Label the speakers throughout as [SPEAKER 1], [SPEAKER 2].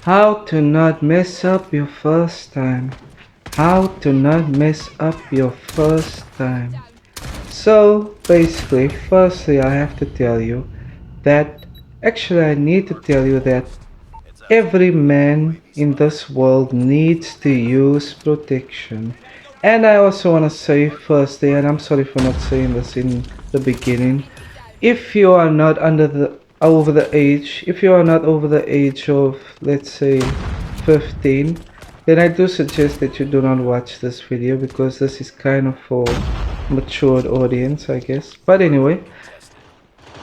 [SPEAKER 1] How to not mess up your first time. How to not mess up your first time. So basically, firstly, I have to tell you that actually, I need to tell you that every man in this world needs to use protection. And I also want to say, firstly, and I'm sorry for not saying this in the beginning, if you are not over the age, if you are not over the age of, let's say, 15, then I do suggest that you do not watch this video because this is kind of for matured audience, I guess. But anyway,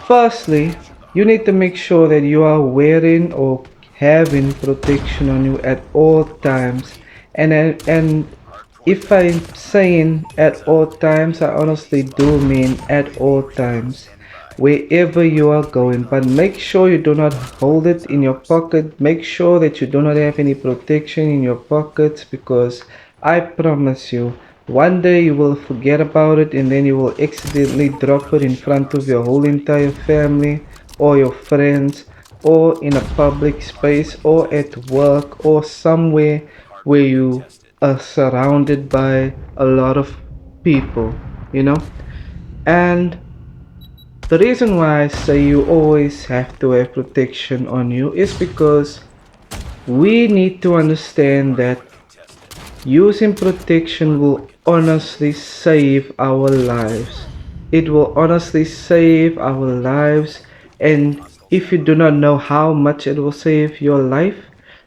[SPEAKER 1] firstly, you need to make sure that you are wearing or having protection on you at all times. And if I'm saying at all times, I honestly do mean at all times. Wherever you are going, but make sure you do not hold it in your pocket. Make sure that you do not have any protection in your pockets, because I promise you, one day you will forget about it and then you will accidentally drop it in front of your whole entire family or your friends, or in a public space, or at work, or somewhere where you are surrounded by a lot of people, you know. And the reason why I say you always have to have protection on you is because we need to understand that using protection will honestly save our lives. It will honestly save our lives, and if you do not know how much it will save your life,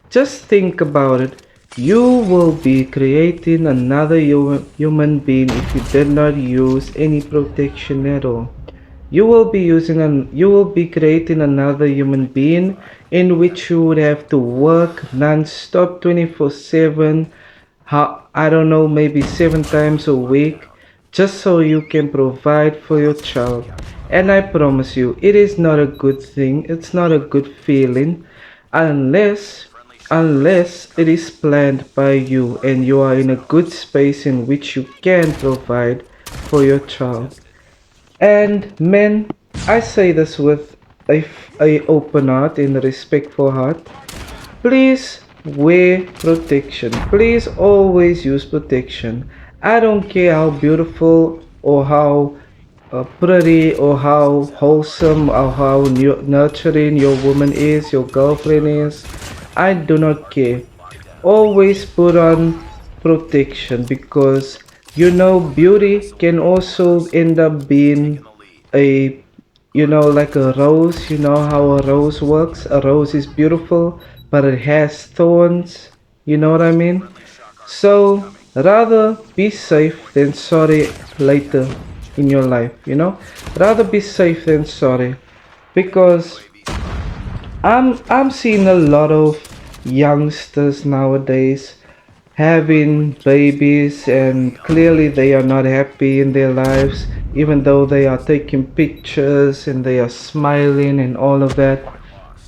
[SPEAKER 1] just think about it. You will be creating another human being if you did not use any protection at all. You will be creating another human being in which you would have to work non-stop 24/7, how I don't know, maybe 7 times a week, just so you can provide for your child. And I promise you, it is not a good thing. It's not a good feeling unless it is planned by you and you are in a good space in which you can provide for your child. And men, I say this with a open heart and a respectful heart. Please wear protection. Please always use protection. I don't care how beautiful or how pretty or how wholesome or how nurturing your woman is, your girlfriend is. I do not care. Always put on protection, because you know beauty can also end up being a, like a rose. You know how a rose works. A rose is beautiful, but it has thorns. You know what I mean? So rather be safe than sorry later in your life, rather be safe than sorry, because I'm seeing a lot of youngsters nowadays having babies, and clearly they are not happy in their lives, even though they are taking pictures and they are smiling and all of that.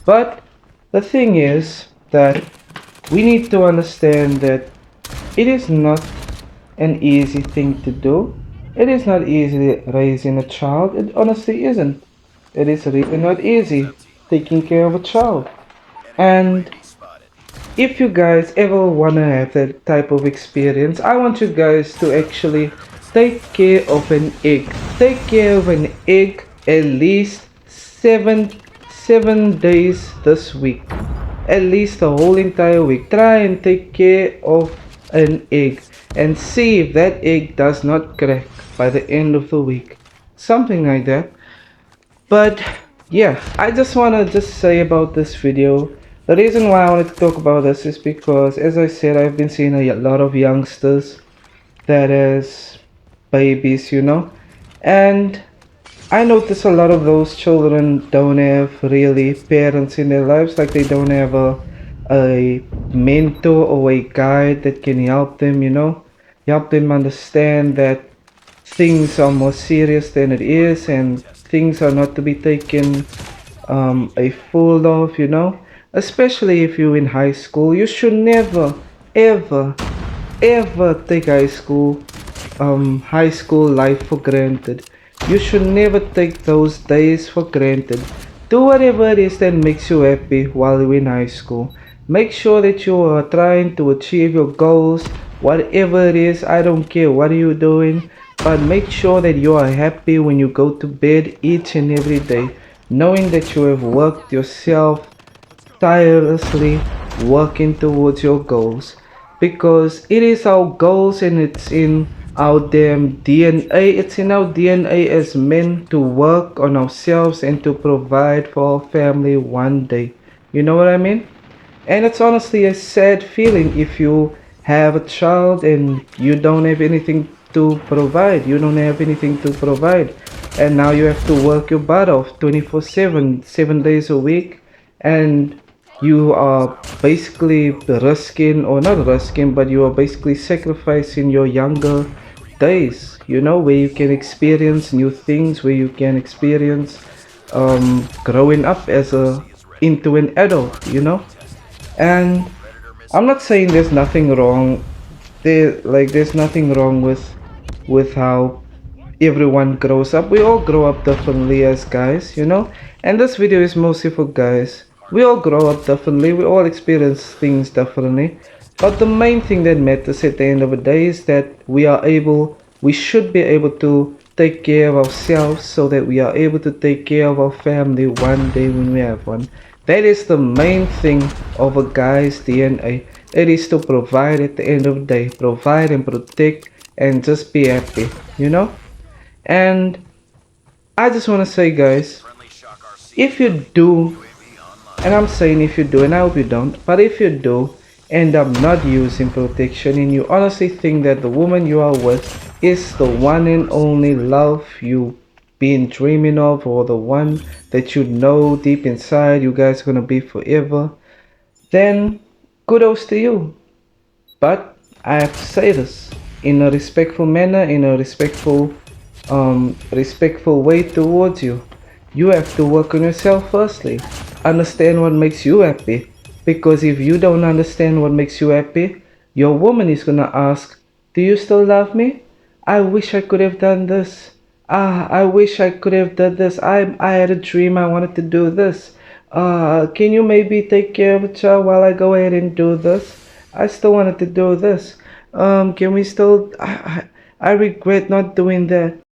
[SPEAKER 1] But the thing is that we need to understand that it is not an easy thing to do. It is not easy raising a child. It honestly isn't. It is really not easy taking care of a child. And if you guys ever want to have that type of experience, I want you guys to actually take care of an egg. Take care of an egg at least seven days this week. At least the whole entire week. Try and take care of an egg and see if that egg does not crack by the end of the week. Something like that. But yeah, I just want to just say about this video. The reason why I wanted to talk about this is because, as I said, I've been seeing a lot of youngsters that is babies, and I notice a lot of those children don't have really parents in their lives. Like, they don't have a mentor or a guide that can help them, help them understand that things are more serious than it is, and things are not to be taken a fool of, especially if you're in high school. You should never, ever, ever take high school life for granted. You should never take those days for granted. Do whatever it is that makes you happy while you're in high school. Make sure that you are trying to achieve your goals, whatever it is. I don't care what you're doing, but make sure that you are happy when you go to bed each and every day, knowing that you have worked yourself tirelessly working towards your goals, because it is our goals and it's in our damn DNA. It's in our DNA as men to work on ourselves and to provide for our family one day. You know what I mean? And it's honestly a sad feeling if you have a child and you don't have anything to provide. You don't have anything to provide. And now you have to work your butt off 24/7, 7 days a week. And you are basically risking, or not risking, but you are basically sacrificing your younger days, where you can experience new things, where you can experience growing up as a into an adult. And I'm not saying there's nothing wrong. There's nothing wrong with how everyone grows up. We all grow up differently as guys. And this video is mostly for guys. We all grow up differently. We all experience things differently. But the main thing that matters at the end of the day is that we should be able to take care of ourselves so that we are able to take care of our family one day when we have one. That is the main thing of a guy's DNA. It is to provide at the end of the day. Provide and protect and just be happy. And I just want to say, guys, if you do, and I'm saying if you do, and I hope you don't, but if you do end up not using protection and you honestly think that the woman you are with is the one and only love you been dreaming of, or the one that you know deep inside you guys are gonna be forever, then kudos to you. But I have to say this in a respectful manner, in a respectful way towards you. You have to work on yourself firstly. Understand what makes you happy. Because if you don't understand what makes you happy, your woman is gonna ask, "Do you still love me? I wish I could have done this. I wish I could have done this. I had a dream I wanted to do this. Can you maybe take care of a child while I go ahead and do this? I still wanted to do this. Can we still? I regret not doing that.